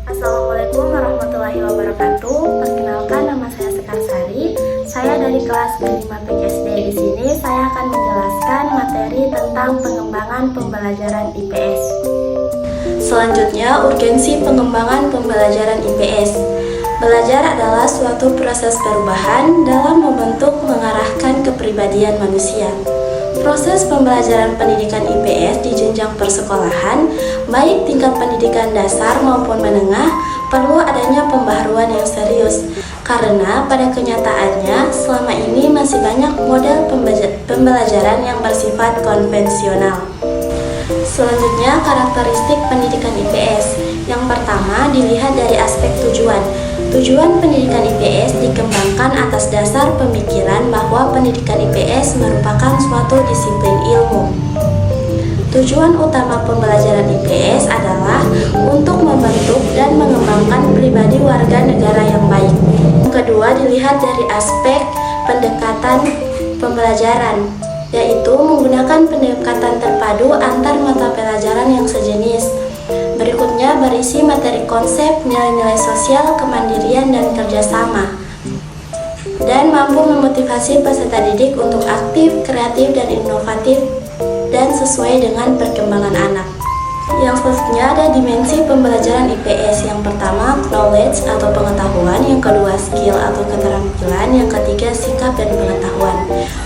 Assalamualaikum warahmatullahi wabarakatuh. Perkenalkan, nama saya Sekar Sari. Saya dari kelas 5 PGSD. Di sini saya akan menjelaskan materi tentang pengembangan pembelajaran IPS. Selanjutnya, urgensi pengembangan pembelajaran IPS. Belajar adalah suatu proses perubahan dalam membentuk mengarahkan kepribadian manusia. Proses pembelajaran pendidikan IPS di jenjang persekolahan, baik tingkat pendidikan dasar maupun menengah, perlu adanya pembaharuan yang serius. Karena pada kenyataannya, selama ini masih banyak model pembelajaran yang bersifat konvensional. Selanjutnya, karakteristik pendidikan IPS. Yang pertama, dilihat dari aspek tujuan. Tujuan pendidikan IPS dikembangkan atas dasar pemikiran bahwa pendidikan IPS merupakan suatu disiplin ilmu. Tujuan utama pembelajaran IPS adalah untuk membentuk dan mengembangkan pribadi warga negara yang baik. Yang kedua, dilihat dari aspek pendekatan pembelajaran, yaitu menggunakan pendekatan terpadu antar mata pelajaran yang sejenis. Berikutnya berisi materi konsep, nilai-nilai sosial, kemandirian, dan kerjasama, dan mampu memotivasi peserta didik untuk aktif, kreatif, dan inovatif, dan sesuai dengan perkembangan anak. Yang selanjutnya ada dimensi pembelajaran IPS. Yang pertama, knowledge atau pengetahuan. Yang kedua, skill atau keterampilan. Yang ketiga, sikap dan pengetahuan.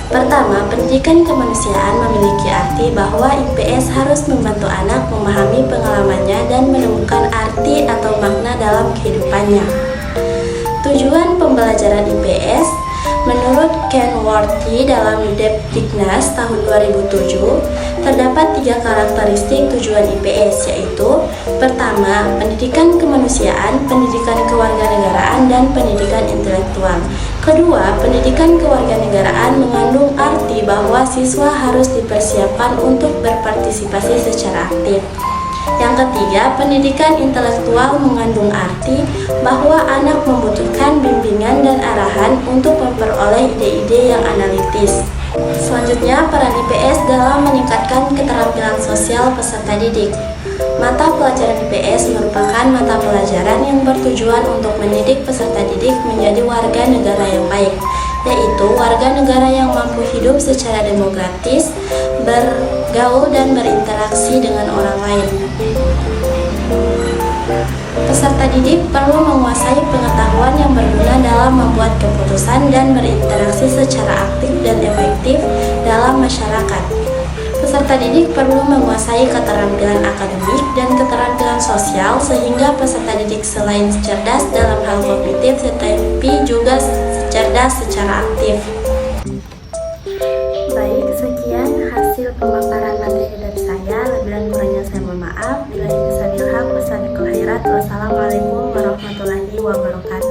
Pertama, pendidikan kemanusiaan memiliki arti bahwa IPS harus membantu anak memahami pengalamannya dan menemukan arti atau makna dalam kehidupannya. Tujuan pembelajaran IPS menurut Ken Worthy dalam Depdiknas tahun 2007, terdapat 3 karakteristik tujuan IPS, yaitu pertama, pendidikan kemanusiaan, pendidikan kewarganegaraan, dan pendidikan intelektual. Kedua, pendidikan kewarganegaraan mengandung arti bahwa siswa harus dipersiapkan untuk berpartisipasi secara aktif. Yang ketiga, pendidikan intelektual mengandung arti bahwa anak membutuhkan bimbingan dan arahan untuk memperoleh ide-ide yang analitis. Selanjutnya, peran IPS dalam meningkatkan keterampilan sosial peserta didik. Mata pelajaran IPS merupakan mata pelajaran yang bertujuan untuk mendidik peserta didik menjadi warga negara yang baik, yaitu warga negara yang mampu hidup secara demokratis, bergaul dan berinteraksi dengan orang lain. Peserta didik perlu menguasai pengetahuan yang berguna dalam membuat keputusan dan berinteraksi secara aktif dan efektif dalam masyarakat. Peserta didik perlu menguasai keterampilan akademik dan keterampilan sosial sehingga peserta didik selain cerdas dalam hal kognitif tetapi juga cerdas secara aktif. Baik, sekian hasil pemaparan materi dari saya. Lebih dan kurangnya saya mohon maaf. Wassalamualaikum warahmatullahi wabarakatuh.